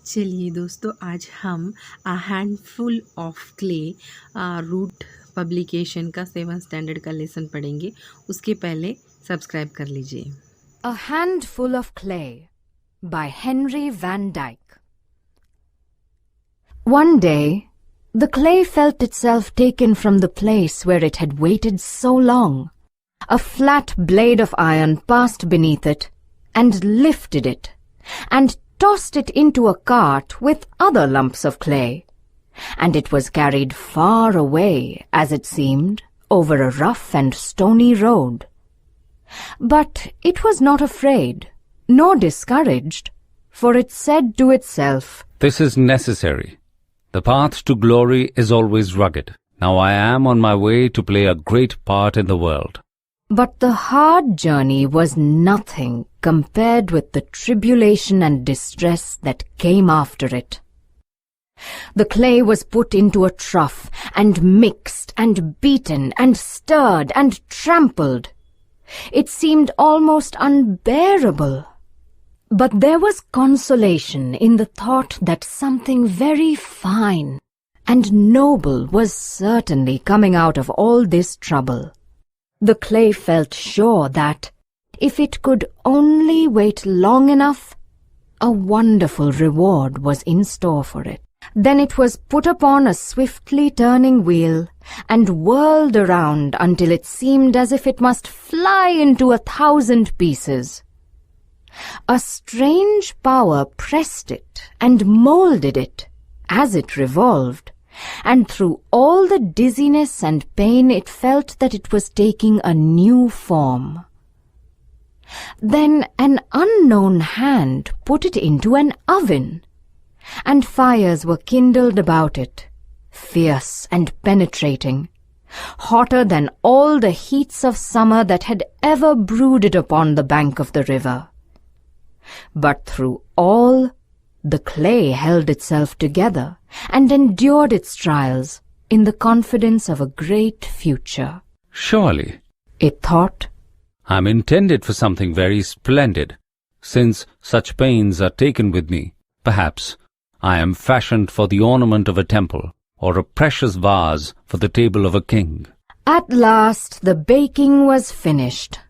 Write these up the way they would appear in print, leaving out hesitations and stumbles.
चलिए दोस्तों, आज हम a handful of clay root publication का 7 स्टैंडर्ड का लेसन पढ़ेंगे। उसके पहले सब्सक्राइब कर लीजिए। A Handful of Clay by Henry Van Dyke. One day, the clay felt itself taken from the place where it had waited so long. A flat blade of iron passed beneath it and lifted it and tossed it into a cart with other lumps of clay, and it was carried far away, as it seemed, over a rough and stony road. But it was not afraid, nor discouraged, for it said to itself, "This is necessary. The path to glory is always rugged. Now I am on my way to play a great part in the world." But the hard journey was nothing compared with the tribulation and distress that came after it. The clay was put into a trough and mixed and beaten and stirred and trampled. It seemed almost unbearable. But there was consolation in the thought that something very fine and noble was certainly coming out of all this trouble. The clay felt sure that, if it could only wait long enough, a wonderful reward was in store for it. Then it was put upon a swiftly turning wheel and whirled around until it seemed as if it must fly into 1,000 pieces. A strange power pressed it and molded it as it revolved, and through all the dizziness and pain it felt that it was taking a new form. Then an unknown hand put it into an oven, and fires were kindled about it, fierce and penetrating, hotter than all the heats of summer that had ever brooded upon the bank of the river. But through all, the clay held itself together and endured its trials in the confidence of a great future. "Surely," It thought, "I'm intended for something very splendid. Since such pains are taken with me, perhaps I am fashioned for the ornament of a temple, or a precious vase for the table of a king." At last the baking was finished.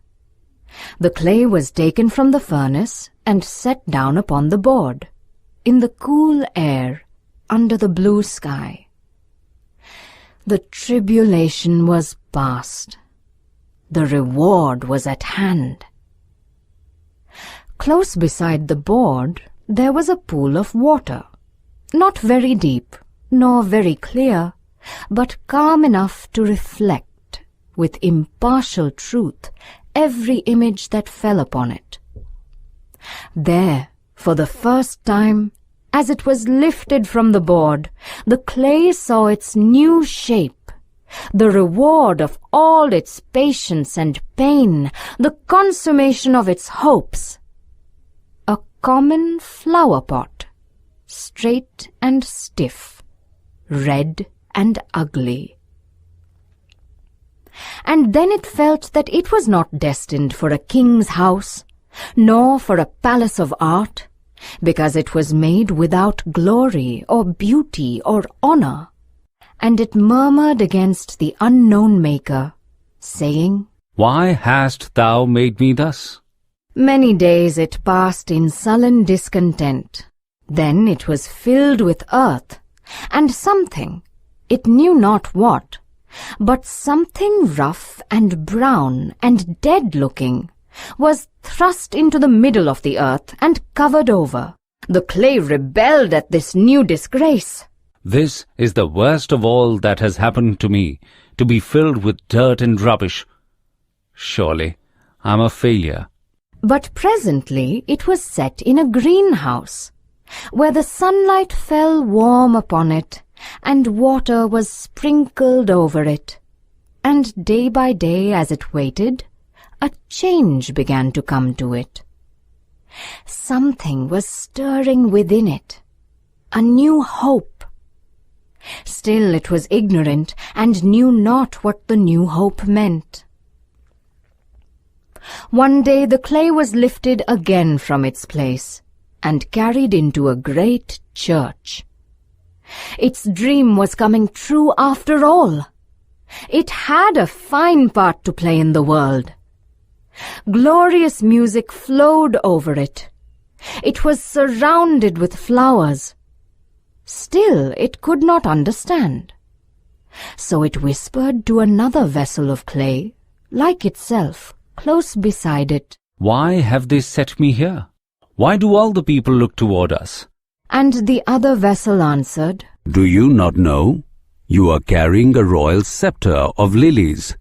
The clay was taken from the furnace and set down upon the board, in the cool air, under the blue sky. The tribulation was past. The reward was at hand. Close beside the board there was a pool of water, not very deep, nor very clear, but calm enough to reflect, with impartial truth, every image that fell upon it. There, for the first time, as it was lifted from the board, the clay saw its new shape, the reward of all its patience and pain, the consummation of its hopes. A common flower pot, straight and stiff, red and ugly. And then it felt that it was not destined for a king's house, nor for a palace of art, because it was made without glory or beauty or honor. And it murmured against the unknown maker, saying, "Why hast thou made me thus?" Many days it passed in sullen discontent. Then it was filled with earth, and something, it knew not what, but something rough and brown and dead-looking, was thrust into the middle of the earth and covered over. The clay rebelled at this new disgrace. "This is the worst of all that has happened to me, to be filled with dirt and rubbish. Surely I'm a failure." But presently it was set in a greenhouse, where the sunlight fell warm upon it, and water was sprinkled over it. And day by day, as it waited, a change began to come to it. Something was stirring within it, a new hope. Still it was ignorant, and knew not what the new hope meant. One day the clay was lifted again from its place, and carried into a great church. Its dream was coming true after all. It had a fine part to play in the world. Glorious music flowed over it. It was surrounded with flowers. Still, it could not understand. So it whispered to another vessel of clay, like itself, close beside it. Why have they set me here? Why do all the people look toward us? And the other vessel answered, Do you not know? You are carrying a royal scepter of lilies.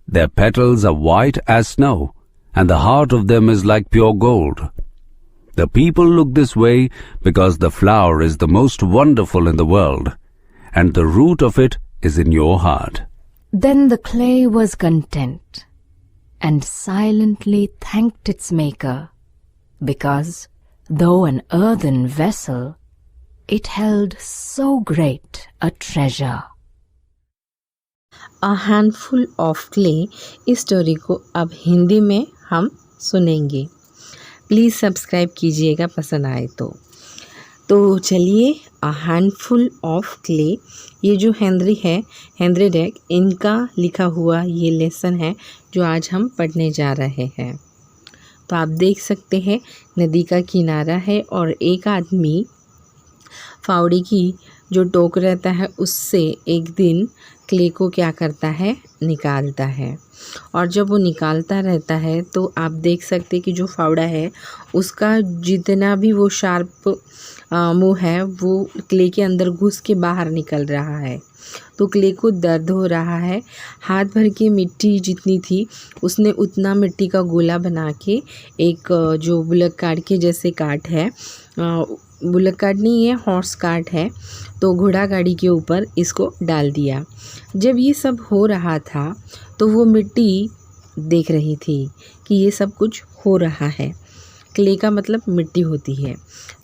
Their petals are white as snow, and the heart of them is like pure gold. The people look this way because the flower is the most wonderful in the world, and the root of it is in your heart. Then the clay was content, and silently thanked its maker, because, though an earthen vessel, it held so great a treasure. A handful of clay इस story को अब हिंदी में हम सुनेंगे। Please subscribe कीजिएगा पसंद आए तो चलिए अ हैंडफुल ऑफ क्ले, ये जो हेनरी डेक इनका लिखा हुआ ये लेसन है जो आज हम पढ़ने जा रहे हैं। तो आप देख सकते हैं नदी का किनारा है और एक आदमी फावड़ी की जो टोक रहता है उससे एक दिन क्ले को क्या करता है, निकालता है। और जब वो निकालता रहता है तो आप देख सकते हैं कि जो फावड़ा है उसका जितना भी वो शार्प मुँह है वो क्ले के अंदर घुस के बाहर निकल रहा है। तो क्ले को दर्द हो रहा है। हाथ भर की मिट्टी जितनी थी उसने उतना मिट्टी का गोला बना के एक जो बुलक कार्ट के जैसे कार्ट है, बुलक कार्ट नहीं है, हॉर्स कार्ट है, तो घोड़ा गाड़ी के ऊपर इसको डाल दिया। जब ये सब हो रहा था तो वो मिट्टी देख रही थी कि ये सब कुछ हो रहा है। क्ले का मतलब मिट्टी होती है,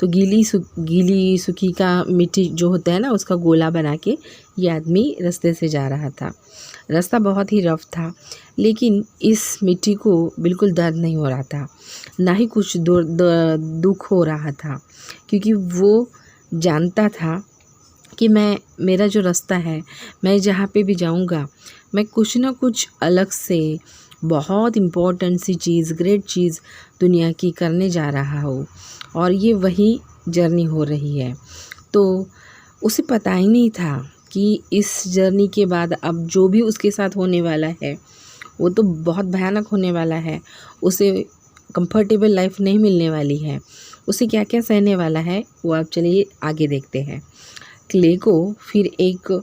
तो गीली सूखी का मिट्टी जो होता है ना उसका गोला बना के ये आदमी रास्ते से जा रहा था। रास्ता बहुत ही रफ था, लेकिन इस मिट्टी को बिल्कुल दर्द नहीं हो रहा था, ना ही कुछ दुख हो रहा था, क्योंकि वो जानता था कि मेरा जो रास्ता है, मैं जहाँ पे भी जाऊँगा मैं कुछ ना कुछ अलग से बहुत इम्पोर्टेंट सी चीज़, ग्रेट चीज़ दुनिया की करने जा रहा हूँ, और ये वही जर्नी हो रही है। तो उसे पता ही नहीं था कि इस जर्नी के बाद अब जो भी उसके साथ होने वाला है वो तो बहुत भयानक होने वाला है। उसे कंफर्टेबल लाइफ नहीं मिलने वाली है, उसे क्या क्या सहने वाला है वो आप चलिए आगे देखते हैं। क्ले को फिर एक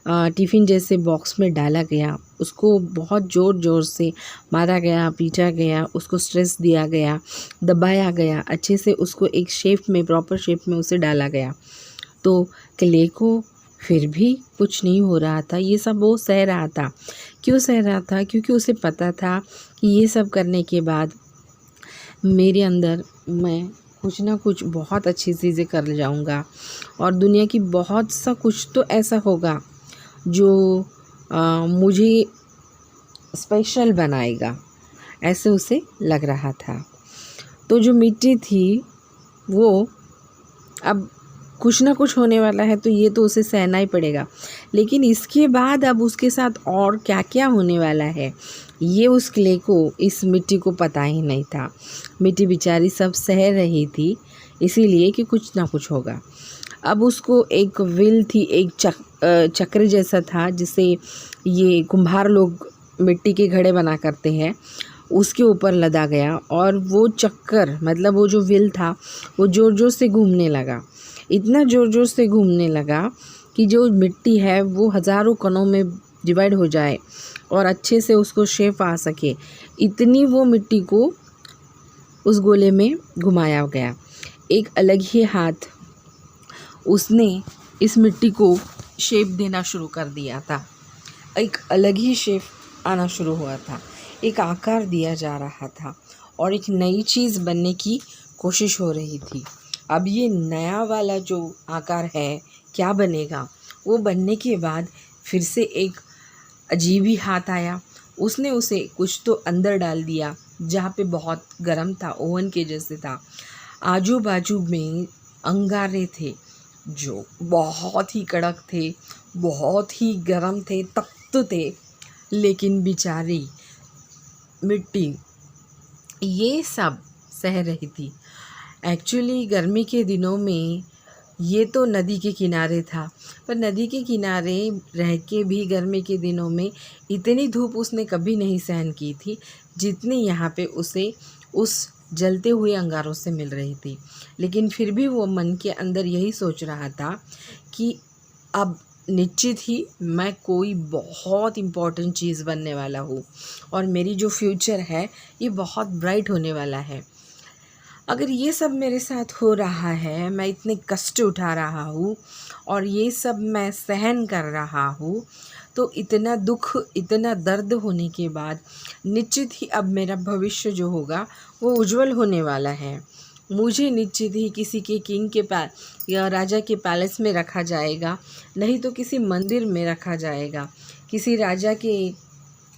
टिफ़िन जैसे बॉक्स में डाला गया, उसको बहुत ज़ोर से मारा गया, पीटा गया, उसको स्ट्रेस दिया गया, दबाया गया, अच्छे से उसको एक शेप में, प्रॉपर शेप में उसे डाला गया। तो क्ले को फिर भी कुछ नहीं हो रहा था, ये सब वो सह रहा था। क्यों सह रहा था? क्योंकि उसे पता था कि ये सब करने के बाद मेरे अंदर मैं कुछ ना कुछ बहुत अच्छी चीज़ें कर जाऊंगा और दुनिया की बहुत सा कुछ तो ऐसा होगा जो मुझे स्पेशल बनाएगा, ऐसे उसे लग रहा था। तो जो मिट्टी थी वो अब कुछ ना कुछ होने वाला है, तो ये तो उसे सहना ही पड़ेगा, लेकिन इसके बाद अब उसके साथ और क्या क्या होने वाला है ये उस क्ले को, इस मिट्टी को पता ही नहीं था। मिट्टी बेचारी सब सह रही थी इसीलिए कि कुछ ना कुछ होगा। अब उसको एक व्हील थी, एक चक्र जैसा था जिसे ये कुम्हार लोग मिट्टी के घड़े बना करते हैं, उसके ऊपर लदा गया और वो चक्कर मतलब वो जो व्हील था वो ज़ोर ज़ोर से घूमने लगा, इतना ज़ोर से घूमने लगा कि जो मिट्टी है वो हज़ारों कणों में डिवाइड हो जाए और अच्छे से उसको शेप आ सके, इतनी वो मिट्टी को उस गोले में घुमाया गया। एक अलग ही हाथ उसने इस मिट्टी को शेप देना शुरू कर दिया था, एक अलग ही शेप आना शुरू हुआ था, एक आकार दिया जा रहा था और एक नई चीज़ बनने की कोशिश हो रही थी। अब ये नया वाला जो आकार है क्या बनेगा? वो बनने के बाद फिर से एक अजीब ही हाथ आया, उसने उसे कुछ तो अंदर डाल दिया जहाँ पे बहुत गर्म था, ओवन के जैसे था। आजू बाजू में अंगारे थे जो बहुत ही कड़क थे, बहुत ही गर्म थे, तख्त थे। लेकिन बेचारी मिट्टी ये सब सह रही थी। एक्चुअली गर्मी के दिनों में ये तो नदी के किनारे था, पर नदी के किनारे रह के भी गर्मी के दिनों में इतनी धूप उसने कभी नहीं सहन की थी जितनी यहाँ पे उसे उस जलते हुए अंगारों से मिल रही थी। लेकिन फिर भी वो मन के अंदर यही सोच रहा था कि अब निश्चित ही मैं कोई बहुत इम्पोर्टेंट चीज़ बनने वाला हूँ और मेरी जो फ्यूचर है ये बहुत ब्राइट होने वाला है। अगर ये सब मेरे साथ हो रहा है, मैं इतने कष्ट उठा रहा हूँ और ये सब मैं सहन कर रहा हूँ, तो इतना दुख, इतना दर्द होने के बाद निश्चित ही अब मेरा भविष्य जो होगा वो उज्जवल होने वाला है। मुझे निश्चित ही किसी के किंग के या राजा के पैलेस में रखा जाएगा, नहीं तो किसी मंदिर में रखा जाएगा, किसी राजा के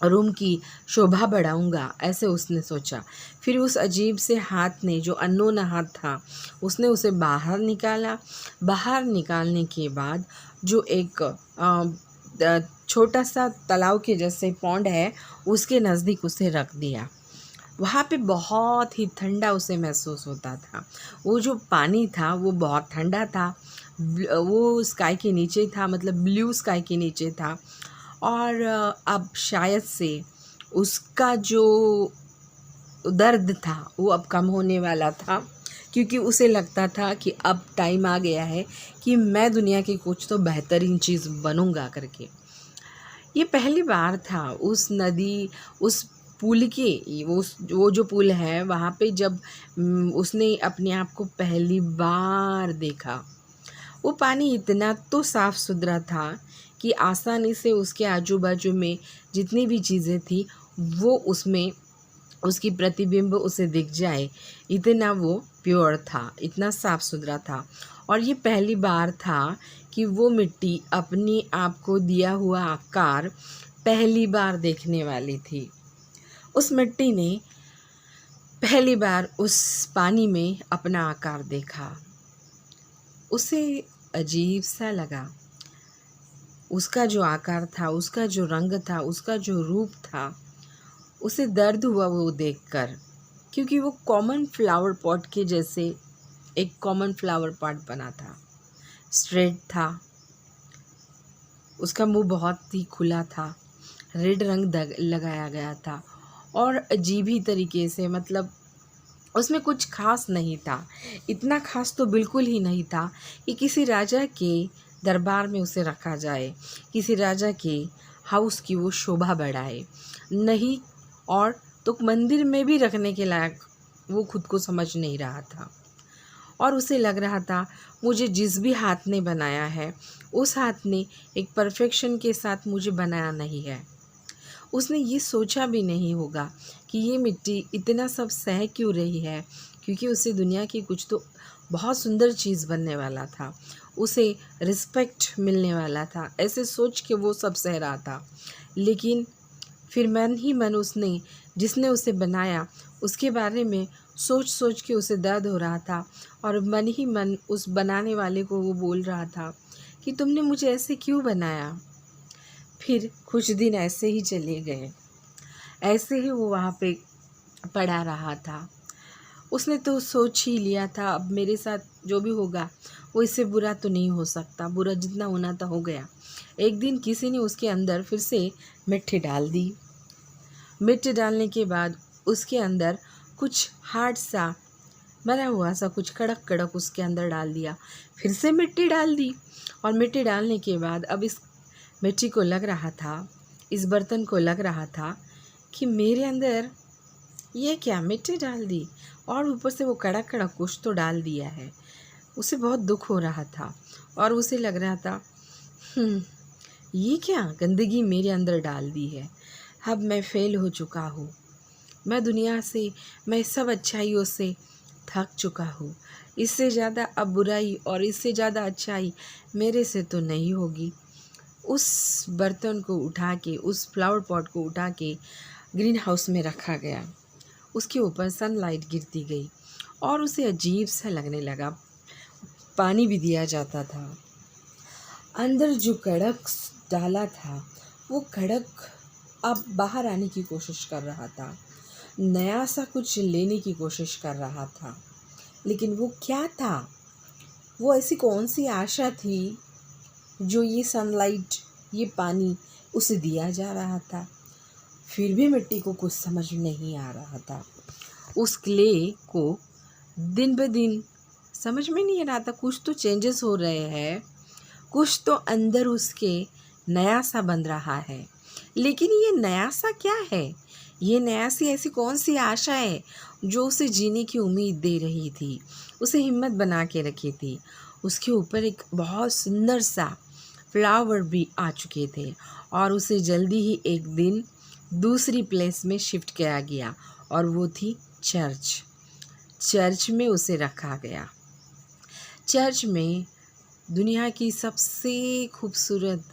रूम की शोभा बढ़ाऊंगा, ऐसे उसने सोचा। फिर उस अजीब से हाथ ने, जो अननोन हाथ था, उसने उसे बाहर निकाला। बाहर निकालने के बाद जो एक छोटा सा तालाब के जैसे पॉन्ड है उसके नज़दीक उसे रख दिया। वहाँ पे बहुत ही ठंडा उसे महसूस होता था। वो जो पानी था वो बहुत ठंडा था, वो स्काई के नीचे था, मतलब ब्लू स्काई के नीचे था। और अब शायद से उसका जो दर्द था वो अब कम होने वाला था, क्योंकि उसे लगता था कि अब टाइम आ गया है कि मैं दुनिया की कुछ तो बेहतरीन चीज़ बनूंगा करके। ये पहली बार था उस नदी, उस पुल के, वो जो पुल है वहाँ पे जब उसने अपने आप को पहली बार देखा। वो पानी इतना तो साफ़ सुथरा था कि आसानी से उसके आजू बाजू में जितनी भी चीज़ें थी वो उसमें उसकी प्रतिबिंब उसे दिख जाए, इतना वो प्योर था, इतना साफ़ सुथरा था। और ये पहली बार था कि वो मिट्टी अपने आप को दिया हुआ आकार पहली बार देखने वाली थी। उस मिट्टी ने पहली बार उस पानी में अपना आकार देखा। उसे अजीब सा लगा। उसका जो आकार था, उसका जो रंग था, उसका जो रूप था, उसे दर्द हुआ वो देखकर, क्योंकि वो कॉमन फ्लावर पॉट के जैसे एक कॉमन फ्लावर पॉट बना था, स्ट्रेट था, उसका मुंह बहुत ही खुला था, रेड रंग लगाया गया था और अजीब ही तरीके से, मतलब उसमें कुछ खास नहीं था। इतना खास तो बिल्कुल ही नहीं था कि किसी राजा के दरबार में उसे रखा जाए, किसी राजा के हाउस की वो शोभा बढ़ाए, नहीं और तो मंदिर में भी रखने के लायक वो खुद को समझ नहीं रहा था। और उसे लग रहा था मुझे जिस भी हाथ ने बनाया है उस हाथ ने एक परफेक्शन के साथ मुझे बनाया नहीं है। उसने ये सोचा भी नहीं होगा कि ये मिट्टी इतना सब सह क्यों रही है, क्योंकि उसे दुनिया की कुछ तो बहुत सुंदर चीज़ बनने वाला था, उसे रिस्पेक्ट मिलने वाला था, ऐसे सोच के वो सब सह रहा था। लेकिन फिर मन ही मन उसने, जिसने उसे बनाया उसके बारे में सोच सोच के उसे दर्द हो रहा था और मन ही मन उस बनाने वाले को वो बोल रहा था कि तुमने मुझे ऐसे क्यों बनाया। फिर कुछ दिन ऐसे ही चले गए, ऐसे ही वो वहाँ पे पड़ा रहा था। उसने तो सोच ही लिया था अब मेरे साथ जो भी होगा वो इससे बुरा तो नहीं हो सकता, बुरा जितना होना था हो गया। एक दिन किसी ने उसके अंदर फिर से मिट्टी डाल दी। मिट्टी डालने के बाद उसके अंदर कुछ हार्ड सा बना हुआ सा कुछ कड़क कड़क उसके अंदर डाल दिया। फिर से मिट्टी डाल दी और मिट्टी डालने के बाद अब इस मिट्टी को लग रहा था, इस बर्तन को लग रहा था कि मेरे अंदर ये क्या मिट्टी डाल दी और ऊपर से वो कड़क कड़क कुछ तो डाल दिया है। उसे बहुत दुख हो रहा था और उसे लग रहा था ये क्या गंदगी मेरे अंदर डाल दी है। अब मैं फेल हो चुका हूँ, मैं दुनिया से, मैं सब अच्छाइयों से थक चुका हूँ। इससे ज़्यादा अब बुराई और इससे ज़्यादा अच्छाई मेरे से तो नहीं होगी। उस बर्तन को उठा के, उस फ्लावर पॉट को उठा के ग्रीन हाउस में रखा गया। उसके ऊपर सनलाइट गिरती गई और उसे अजीब सा लगने लगा। पानी भी दिया जाता था। अंदर जो कड़क डाला था वो कड़क अब बाहर आने की कोशिश कर रहा था, नया सा कुछ लेने की कोशिश कर रहा था। लेकिन वो क्या था? वो ऐसी कौन सी आशा थी जो ये सनलाइट, ये पानी उसे दिया जा रहा था? फिर भी मिट्टी को कुछ समझ नहीं आ रहा था। उस क्ले को दिन ब दिन समझ में नहीं आ रहा था, कुछ तो चेंजेस हो रहे हैं, कुछ तो अंदर उसके नया सा बन रहा है। लेकिन ये नया सा क्या है? ये नया सी ऐसी कौन सी आशा है जो उसे जीने की उम्मीद दे रही थी, उसे हिम्मत बना के रखी थी? उसके ऊपर एक बहुत सुंदर सा फ्लावर भी आ चुके थे और उसे जल्दी ही एक दिन दूसरी प्लेस में शिफ्ट किया गया और वो थी चर्च। चर्च में उसे रखा गया। चर्च में दुनिया की सबसे खूबसूरत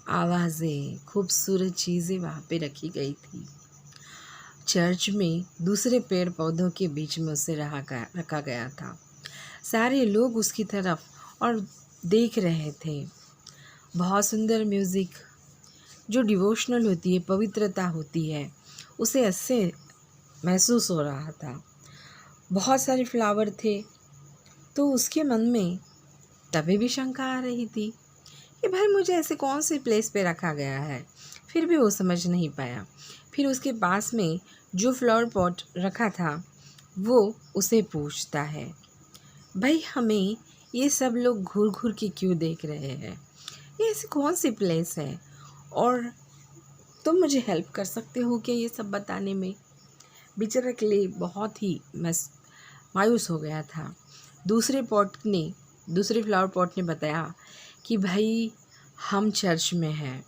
आवाज़ें, खूबसूरत चीज़ें वहाँ पे रखी गई थी। चर्च में दूसरे पेड़ पौधों के बीच में उसे रखा गया था। सारे लोग उसकी तरफ और देख रहे थे। बहुत सुंदर म्यूज़िक जो डिवोशनल होती है, पवित्रता होती है, उसे ऐसे महसूस हो रहा था। बहुत सारे फ्लावर थे तो उसके मन में तभी भी शंका आ रही थी कि भाई मुझे ऐसे कौन से प्लेस पे रखा गया है। फिर भी वो समझ नहीं पाया। फिर उसके पास में जो फ्लावर पॉट रखा था वो उसे पूछता है, भाई हमें ये सब लोग घूर घूर के क्यों देख रहे हैं? ये ऐसी कौन सी प्लेस है और तुम मुझे हेल्प कर सकते हो क्या ये सब बताने में? बेचारा क्ले बहुत ही मायूस हो गया था। दूसरे फ्लावर पॉट ने बताया कि भाई हम चर्च में हैं,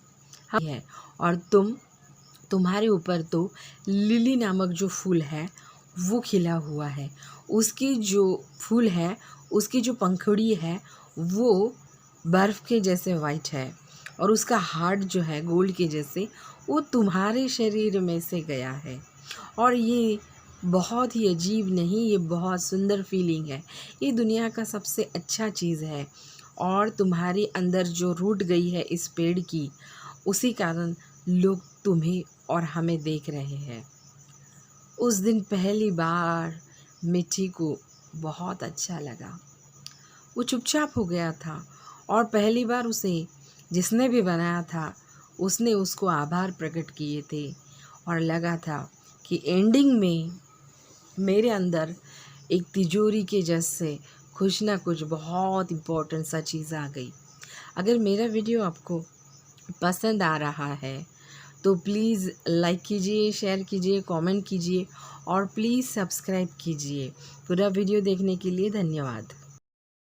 और तुम्हारे ऊपर तो लिली नामक जो फूल है वो खिला हुआ है। उसकी जो फूल है, उसकी जो पंखुड़ी है वो बर्फ़ के जैसे वाइट है और उसका हार्ट जो है गोल्ड के जैसे, वो तुम्हारे शरीर में से गया है। और ये बहुत ही अजीब नहीं, ये बहुत सुंदर फीलिंग है। ये दुनिया का सबसे अच्छा चीज़ है और तुम्हारे अंदर जो रूट गई है इस पेड़ की, उसी कारण लोग तुम्हें और हमें देख रहे हैं। उस दिन पहली बार मिट्टी को बहुत अच्छा लगा। वो चुपचाप हो गया था और पहली बार उसे जिसने भी बनाया था उसने उसको आभार प्रकट किए थे और लगा था कि एंडिंग में मेरे अंदर एक तिजोरी के जैसे कुछ ना कुछ बहुत इम्पोर्टेंट सा चीज़ आ गई। अगर मेरा वीडियो आपको पसंद आ रहा है तो प्लीज़ लाइक कीजिए, शेयर कीजिए, कमेंट कीजिए और प्लीज़ सब्सक्राइब कीजिए। पूरा वीडियो देखने के लिए धन्यवाद।